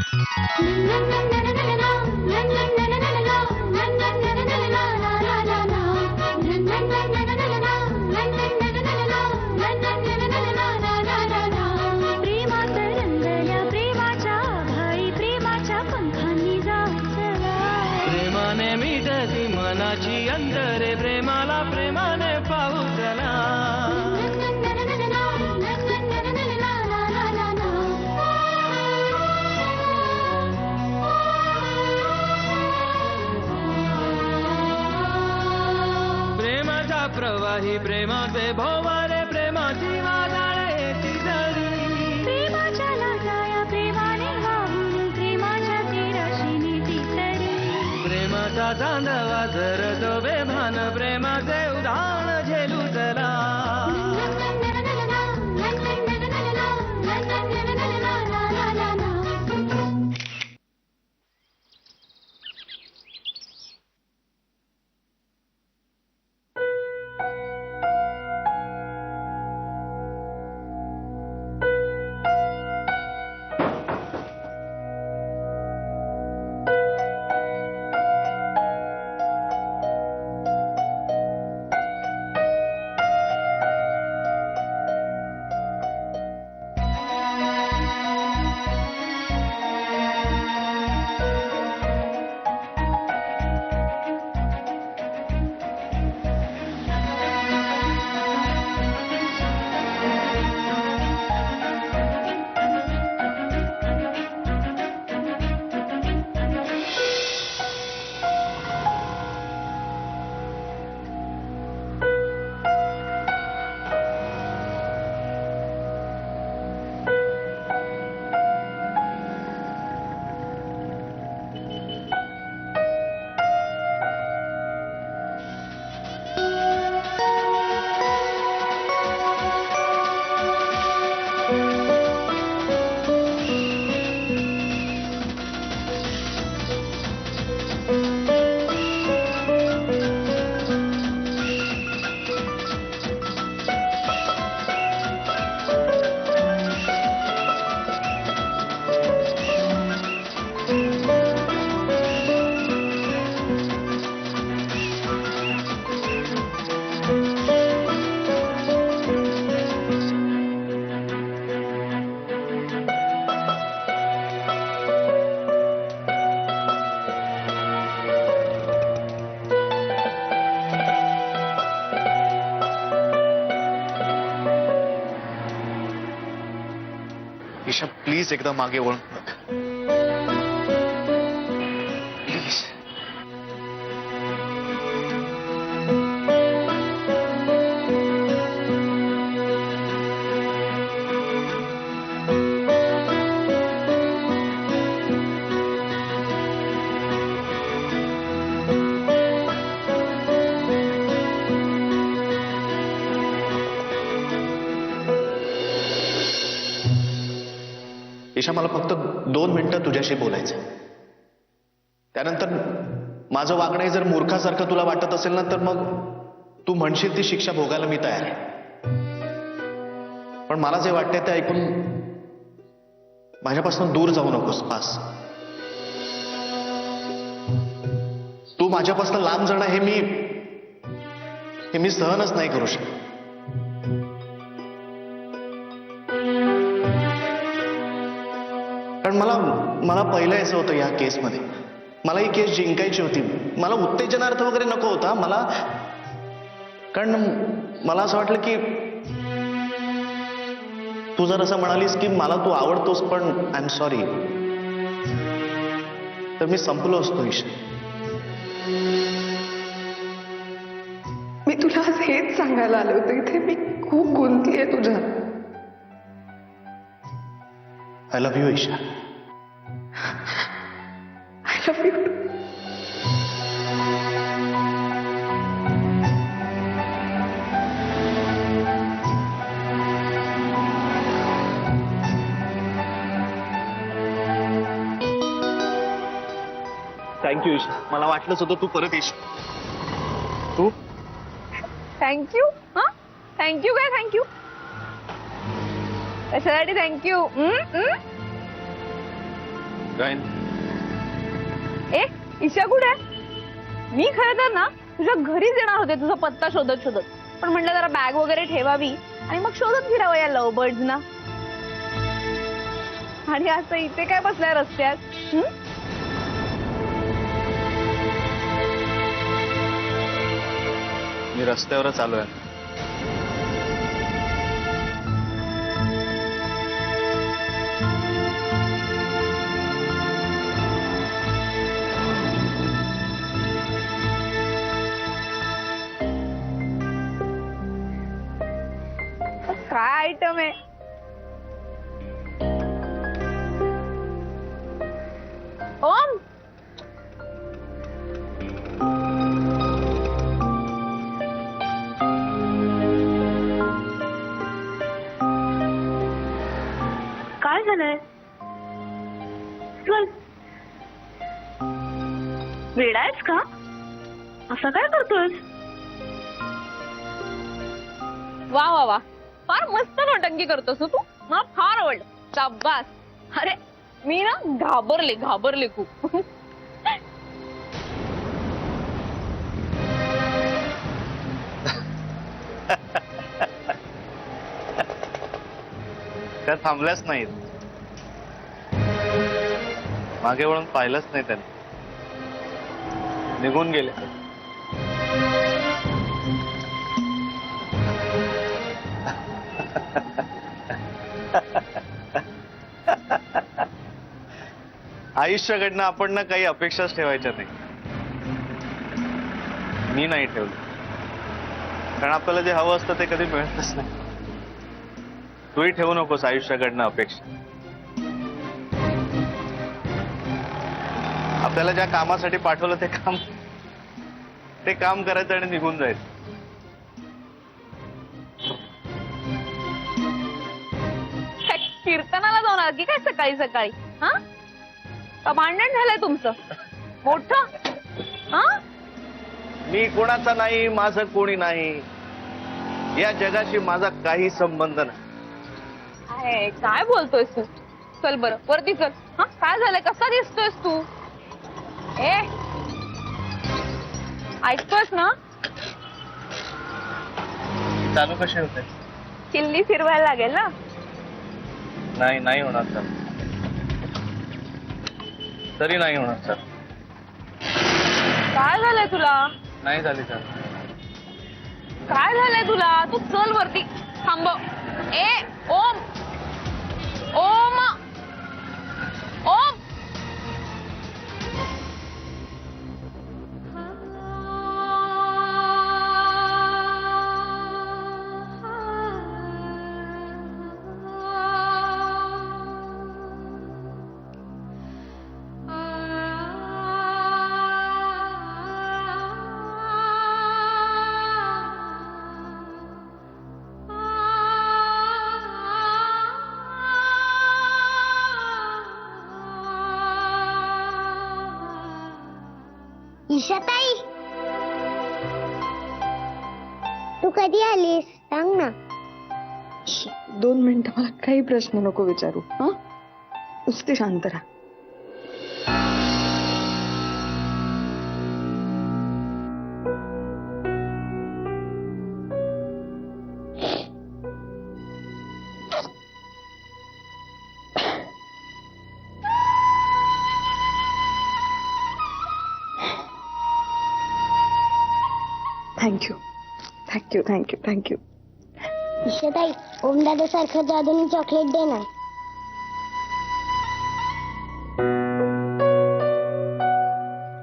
प्रेमाने मिटती मनाची अंतरे प्रेमाला प्रेमाने पाहू चला. प्रेमाचा प्रवाही प्रेमाचे भोवारे प्रेमाची वादळे तिजरी. प्रेमाच्या लाटाया प्रेमाने वाहून प्रेमाच्या तीराशी नेती तरी. प्रेमाचा चांदवा झरतो बेभान प्रेमाचे उधाण झेलू चला. ईशा प्लीज एकदा मागे वळून बघ प्लीज. ईशा मला फक्त 2 मिनिटं तुझ्याशी बोलायचं. त्यानंतर माझं वागणं जर मूर्खासारखं तुला वाटत असेल ना तर मग तू म्हणशील ती शिक्षा भोगायला मी तयार आहे. पण मला जे वाटतंय ते ऐकून माझ्यापासून दूर जाऊ नकोस. पास तू माझ्यापासून लांब जाणं हे मी सहनच नाही करू शकत. कारण मला पहिलं यायचं होतं या केसमध्ये. मला ही केस जिंकायची होती. मला उत्तेजनार्थ वगैरे नको होता मला. कारण मला असं वाटलं की तू जर असं म्हणालीस की मला तू आवडतोस पण आय एम सॉरी तर मी संपलो असतो. ईशा मी तुला आज हेच सांगायला आले होते. इथे मी खूप गुंतलीये तुझ्या. I love you Isha. I love you. Thank you Isha. मला वाटलंच होतं तू परत येशील. तू थँक्यू. हा थँक्यू काय थँक्यू कशासाठी थँक्यू. जाईन. ए ईशा कुठे आहे? मी खरं तर ना तुझ्या घरीच येणार होते तुझा पत्ता शोधत शोधत, पण म्हटलं जरा बॅग वगैरे ठेवावी आणि मग शोधत फिरावं या लव्ह बर्ड्स ना. आणि असं इथे काय बसलाय रस्त्यात? मी रस्त्यावरच आलोय. काय आयटम आहे? ओम काय झालंय? चल वेडायच का? असं काय करतोय? वा वा वा, फार मस्त नौटंकी करतोस तू. मला फार आवडलं. शाबास. अरे मी ना घाबरले खूप. त्या थांबल्याच नाहीत. मागे वळून पाहिलंच नाही त्यांनी. निघून गेले. आयुष्याकडनं आपण ना काही अपेक्षाच ठेवायच्या नाही. मी नाही ठेवलं, कारण आपल्याला जे हवं असतं ते कधी मिळतच नाही. तूही ठेवू नकोस आयुष्याकडनं अपेक्षा. आपल्याला ज्या कामासाठी पाठवलं ते काम करायचं आणि निघून जायचं. कीर्तनाला जाणार की काय सकाळी सकाळी? हा का भांडण झालंय तुमचं मोठं? हा मी कोणाचा नाही, माझं कोणी नाही. या जगाशी माझा काही संबंध नाही. काय बोलतोयस तू? चल बरं वरती चल. हा काय झालंय? कसा दिसतोयस तू? ए ऐकतोयस ना? चालू कसे होते? किल्ली फिरवायला लागेल ना. नाही होणार सर. तरी नाही होणार सर. काय झालंय तुला? नाही झाली सर. काय झालंय तुला? तू चल वरती. थांब. ए ओम ओम ओम ईशाताई, तू कधी आलीस सांग ना. 2 मिनिटं, मला काही प्रश्न नको विचारू. हा नुसती शांत राहा. थँक्यू. ईशाताई, ओमदादा सारखं जादूनी चॉकलेट दे ना.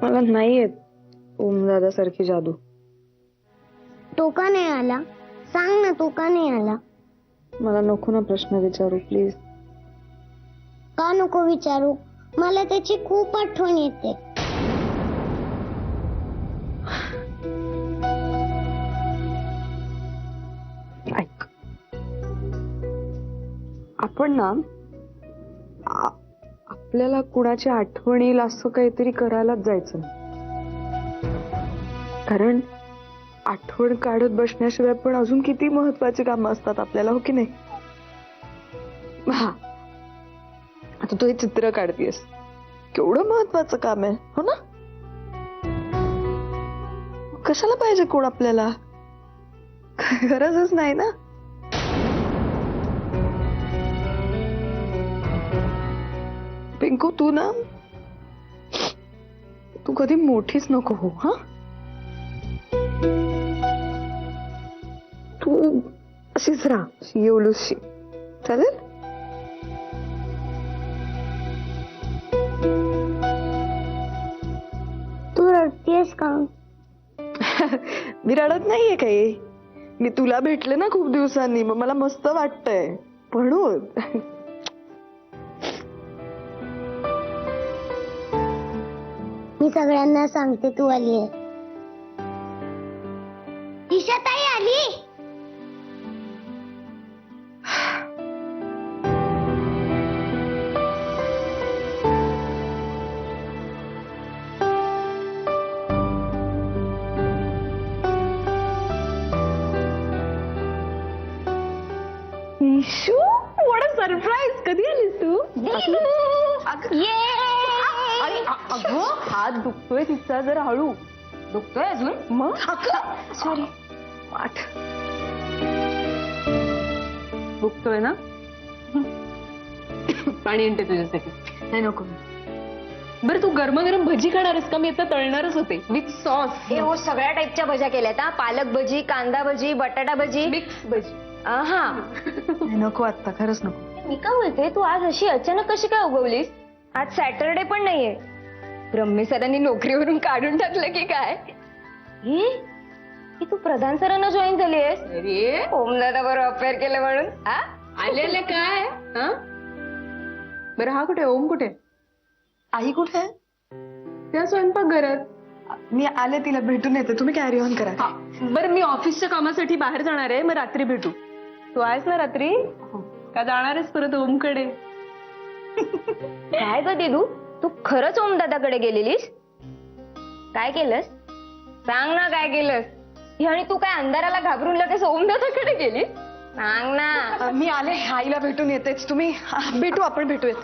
मला नाही येत ओमदादा सारखी जादू. तो का नाही आला? सांग ना, तो का नाही आला? मला नको ना प्रश्न विचारू प्लीज. का नको विचारू? मला त्याची खूप आठवण येते. ऐक, आपण ना आपल्याला कुणाची आठवण येईल असं काहीतरी करायलाच जायचं. कारण आठवण काढत बसण्याशिवाय पण अजून किती महत्वाची कामं असतात आपल्याला, हो की नाही? हा, आता तू हे चित्र काढतेस, केवढं महत्वाचं काम आहे हो ना. कशाला पाहिजे कोण आपल्याला, गरजच नाही ना. पिंकू तू ना, तू कधी मोठीच नको हो. हा, तू अशीच राहा, अशी येवलूशी. चालेल. तू रडतेस का? मी रडत नाहीये काही. मी तुला भेटले ना खूप दिवसांनी, मग मला मस्त वाटतंय म्हणून. मी सगळ्यांना सांगते तू आली आहे. ईशाताई आली. Issue, what a surprise. कधी आलीस तू? अगं हात दुखतोय तिचा, जरा हळू. दुखतोय अजून? मग सॉरी, पाठ दुखतोय ना. पाणी आणते तुझ्यासाठी. नाही नको. बरं तू गरमागरम भजी खाणारच का? मी आता तळणारच होते विथ सॉस. हे हो सगळ्या टाईपच्या भज्या केल्यात हा. पालक भजी, कांदा भजी, बटाटा भजी, मिक्स भजी. हा. नको आता, खरंच नको. मी का बोलते, तू आज अशी अचानक कशी काय उगवलीस? आज सॅटरडे पण नाहीये. ब्रह्मे सरांनी नोकरीवरून काढून टाकलं की काय? तू प्रधान सरांना जॉईन झाली आहेस? अरे ओमदादा बरोबर अफेअर केलं म्हणून. हा, आलेले काय? हा बरं, हा कुठे? ओम कुठे? आई कुठे आहे? त्या स्वयंपाक घरात. मी आले, तिला भेटून येते. तुम्ही कॅरी ऑन करा. बरं मी ऑफिसच्या कामासाठी बाहेर जाणार आहे, मग रात्री भेटू. तू आहेस ना रात्री? का जाणार आहेस परत ओमकडे? काय ग दिदू, तू खरंच ओमदादाकडे गेलेलीस? काय केलंस? सांग ना काय केलंस. आणि तू काय अंधाराला घाबरून लगेच ओमदादाकडे गेलीस? सांग ना. मी आले, आईला भेटून येतेच. तुम्ही भेटू, आपण भेटूयात.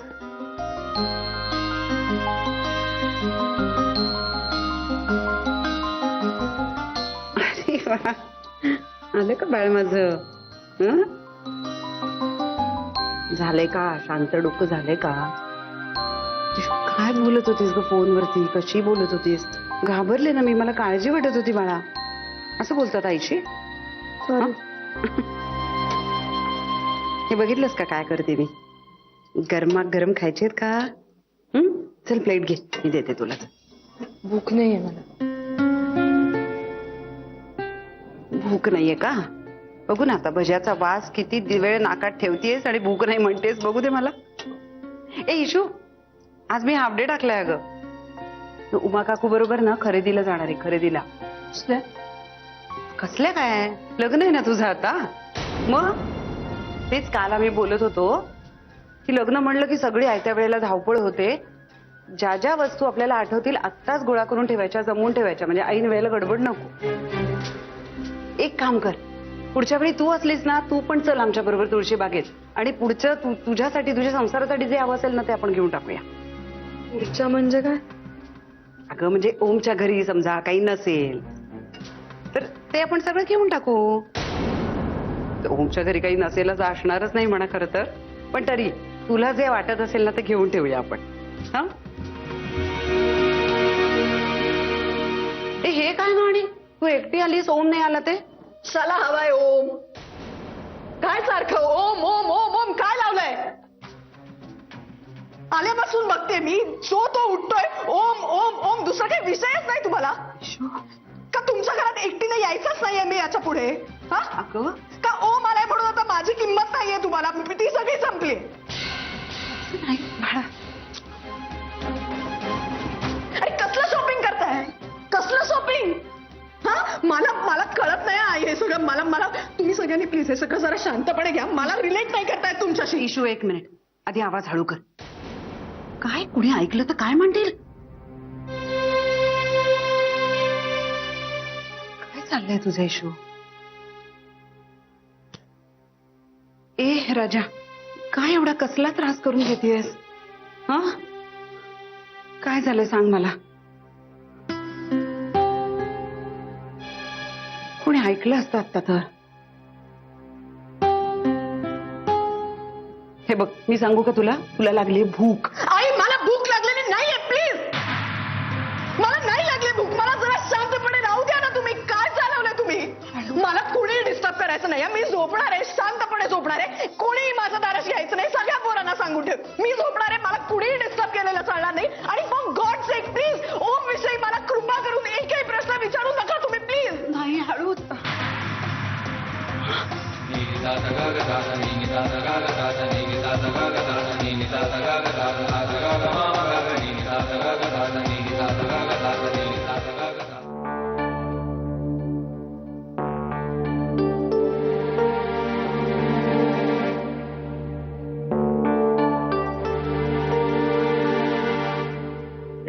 आलं का बाळ माझं? झालंय का? शांत डोकं झालंय का? काय बोलत होतीस ग फोनवरती? कशी बोलत होतीस? घाबरले ना मी, मला काळजी वाटत होती बाळा. असं बोलतात आईशी? हे बघितलंस का काय करते मी? गरमागरम खायचेत का? चल प्लेट घे, मी देते तुला. भूक नाहीये मला. भूक नाहीये का? बघू ना आता, भज्याचा वास किती वेळ नाकात ठेवतीयस आणि भूक नाही म्हणतेस. बघू दे मला. ए इशू, आज मी हाफ डे टाकलाय अगं. उमा काकू बरोबर ना खरेदीला जाणार आहे. खरेदीला. कसल्या काय? लग्न आहे ना तुझं आता. मग तेच काल आम्ही बोलत होतो की लग्न म्हणलं की सगळी आयत्या वेळेला धावपळ होते. ज्या ज्या वस्तू आपल्याला आठवतील आत्ताच गोळा करून ठेवायच्या, जमवून ठेवायच्या, म्हणजे ऐन वेळेला गडबड नको. एक काम कर, पुढच्या वेळी तू असलीस ना, तू पण चल आमच्या बरोबर तुळशी बागेत, आणि पुढचं तुझ्यासाठी, तुझ्या संसारासाठी जे हवं असेल ना ते आपण घेऊन टाकूया. पुढच्या म्हणजे काय? अगं म्हणजे ओमच्या घरी समजा काही नसेल तर ते आपण सगळं घेऊन टाकू. ओमच्या घरी काही नसेलच, असणारच नाही म्हणा खरं तर, पण तरी तुला जे वाटत असेल ना ते घेऊन ठेवूया आपण. हा, हे काय गाणी? तू एकटी आलीस, ओम नाही आला ते? चला हवाय ओम. काय सारखं ओम ओम ओम ओम काय लावलंय? आल्यापासून बघते मी, जो तो उठतोय ओम ओम ओम. दुसरा काही विषयच नाही तुम्हाला का? तुमच्या घरात एकटीने यायचंच नाहीये मी याच्या पुढे? हा, अगं का ओम आलाय म्हणून आता माझी किंमत नाहीये तुम्हाला? ती सगळी संपली. नाही बाळा, अरे कसलं शॉपिंग करताय? कसलं शॉपिंग? हा, मला मला कळत नाही आहे हे सगळं. मला तुम्ही सगळ्यांनी प्लीज हे सगळं जरा शांतपणे घ्या. मला रिलेट नाही करतायत तुमच्याशी. इशू एक मिनिट, आधी आवाज हळू कर. काय कुणी ऐकलं तर काय म्हणतील? काय चाललंय तुझं इशू? ए राजा, काय एवढा कसला त्रास करून घेतेस? हा, काय झालंय सांग मला. कोणी ऐकलं असतं आता तर. हे बघ मी सांगू का तुला, तुला लागली भूक. आई मला भूक लागलेली नाहीये प्लीज. मला नाही लागली भूक. मला जरा शांतपणे राहू द्या ना तुम्ही. काय चालवलंय तुम्ही. मला कुणीही डिस्टर्ब करायचं नाही. मी झोपणार आहे, शांतपणे झोपणार आहे. कोणीही माझ्या दाराशी यायचं नाही. सगळ्या पोरांना सांगून ठेव. मी झोपणार आहे. मला कुणीही डिस्टर्ब केलेलं चालणार नाही. आणि फॉर गॉड सेक प्लीज ओम विषयी मला कृपा करून एकही प्रश्न विचारू नका तुम्ही प्लीज. नाही हळू.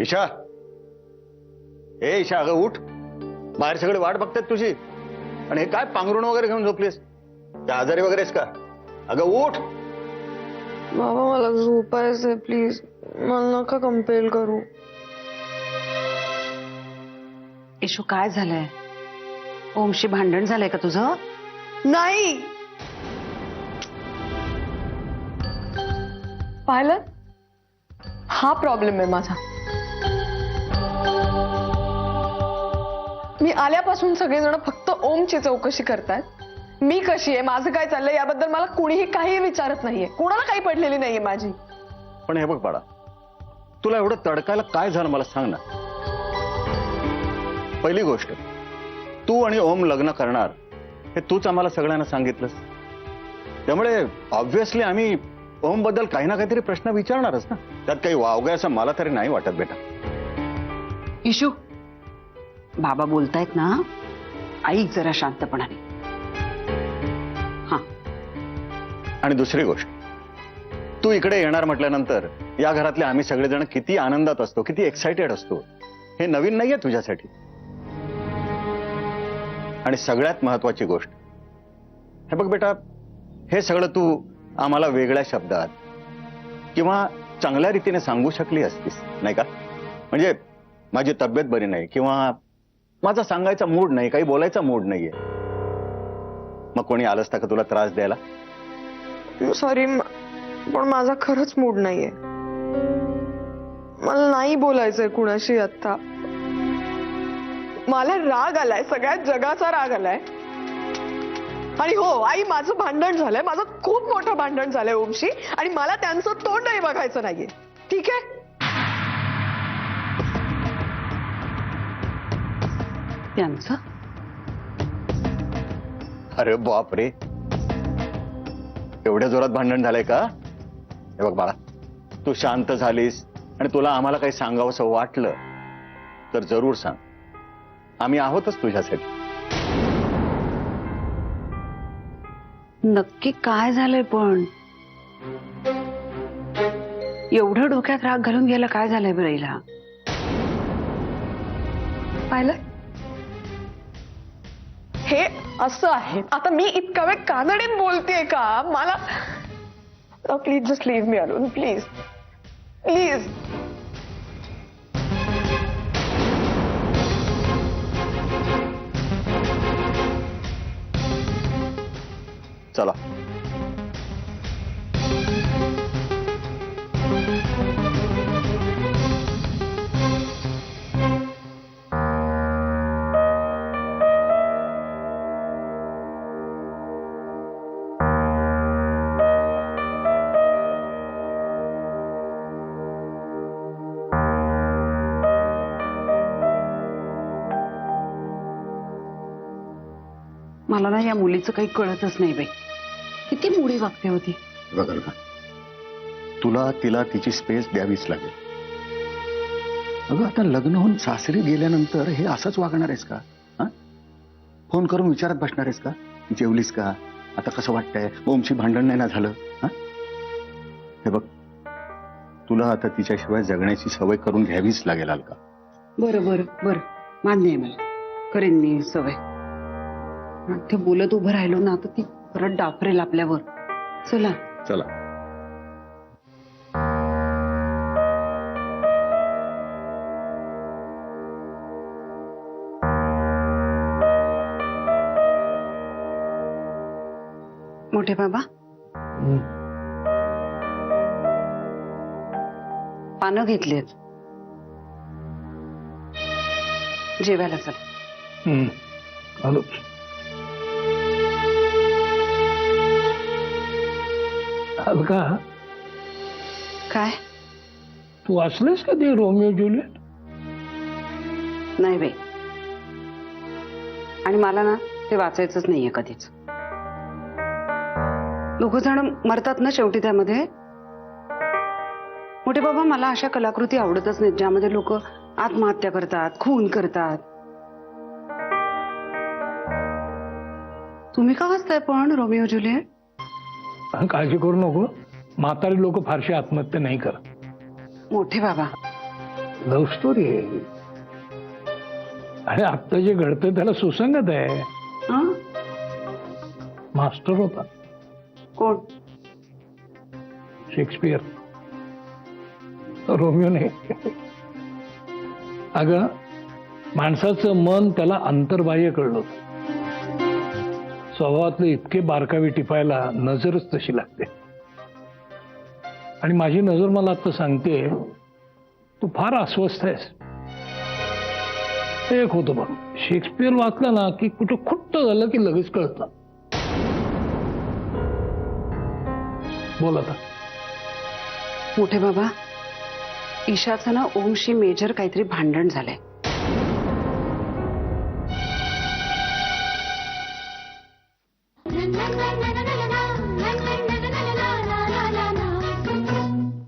ईशा, ए ईशा, अगं उठ. बाहेर सगळे वाट बघतात तुझी. आणि हे काय पांघरुण वगैरे घेऊन झोपलीस? त्या आजारी वगैरेस का? अगं उठ. बाबा मला झोपायचंय प्लीज. मला नका कंपेल करू. इशू काय झालंय? ओमशी भांडण झालंय का तुझं? नाही पाहिलं, हा प्रॉब्लेम आहे माझा. मी आल्यापासून सगळेजण फक्त ओमची चौकशी करतायत. मी कशी आहे, माझं काय चाललंय याबद्दल मला कुणीही काही विचारत नाहीये. कोणाला काही पडलेली नाहीये माझी. पण हे बघ बाळा, तुला एवढं तडकायला काय झालं मला सांग ना. पहिली गोष्ट, तू आणि ओम लग्न करणार हे तूच आम्हाला सगळ्यांना सांगितलंस. त्यामुळे ऑब्व्हियसली आम्ही ओम बद्दल काही ना काहीतरी प्रश्न विचारणारच ना. त्यात काही वावगं असं मला तरी नाही वाटत बेटा. इशू, बाबा बोलतायत ना, ऐक जरा शांतपणाने. हा. आणि दुसरी गोष्ट, तू इकडे येणार म्हटल्यानंतर या घरातले आम्ही सगळेजण किती आनंदात असतो, किती एक्साइटेड असतो, हे नवीन नाहीये तुझ्यासाठी. आणि सगळ्यात महत्वाची गोष्ट, हे बघ बेटा, हे सगळं तू आम्हाला वेगळ्या शब्दात किंवा चांगल्या रीतीने सांगू शकली असतीस नाही का. म्हणजे माझी तब्येत बरी नाही किंवा माझा सांगायचा मूड नाही, काही बोलायचा मूड नाहीये. मग कोणी आलं असतं का तुला त्रास द्यायला? सॉरी पण माझा खरंच मूड नाहीये. मला नाही बोलायचंय कुणाशी आता. मला राग आलाय, सगळ्या जगाचा राग आलाय. आणि हो आई, माझं भांडण झालंय. माझं खूप मोठं भांडण झालंय ओमशी. आणि मला त्यांचं तोंडही बघायचं नाहीये. ठीक आहे. त्यांचं? अरे बाप रे, एवढ्या जोरात भांडण झालंय का? हे बघ बाळा, तू शांत झालीस आणि तुला आम्हाला काही सांगावंसं वाटलं तर जरूर सांग. आम्ही आहोतच तुझ्यासाठी. नक्की काय झालंय पण? एवढं डोक्यात राग घालून गेला काय झालंय बरं हिला? पाहिलं, हे असं आहे. आता मी इतका वेळ कानडीत बोलतेय का? मला please just leave me alone please please. चला. मला ना या मुलीचं काही कळतच नाही बाई. किती मुडी वागते होती. बघल का, तुला तिला तिची स्पेस द्यावीच लागेल. अगं आता लग्न होऊन सासरी गेल्यानंतर हे असंच वागणार आहेस का? हा, फोन करून विचारत बसणार आहेस का? जेवलीस का? आता कसं वाटतंय? ओमशी भांडण नाही ना झालं? हा, हे बघ, तुला आता तिच्याशिवाय जगण्याची सवय करून घ्यावीच लागेल अलका. बरं बरं बरं, मान्य आहे मला. करेन मी सवय. ते बोलत उभं राहिलो ना तर ती परत डाफरेल आपल्यावर. चला चला. मोठे बाबा पानं घेतलीत जेवायला चला. हॅलो अलका काय तू वाचलेस का ते रोमिओ ज्युलियट? नाही बाई आणि मला ना ते वाचायचंच नाहीये कधीच. लोक जण मरतात ना शेवटी त्यामध्ये. मोठे बाबा मला अशा कलाकृती आवडतच नाहीत ज्यामध्ये लोक आत्महत्या करतात खून करतात. तुम्ही का वाचताय पण रोमिओ ज्युलियट? काळजी करू नको, म्हातारी लोक फारशी आत्महत्या नाही करत. मोठे बाबा लव्ह स्टोरी आहे आणि आत्ता जे घडतं त्याला सुसंगत आहे. हं? मास्टर होता कोण? शेक्सपियर, रोमिओ नाही. अगं माणसाचं मन त्याला अंतर्बाह्य कळलं होतं. स्वभावातले इतके बारकावे टिपायला नजरच तशी लागते. आणि माझी नजर मला आता सांगते तू फार अस्वस्थ आहेस. एक होतं बघ, शेक्सपियर वाचलं ना की कुठं खुट्ट झालं की लगेच कळतं. बोल आता. मोठे बाबा ईशाचं ना ओमशी मेजर काहीतरी भांडण झालंय.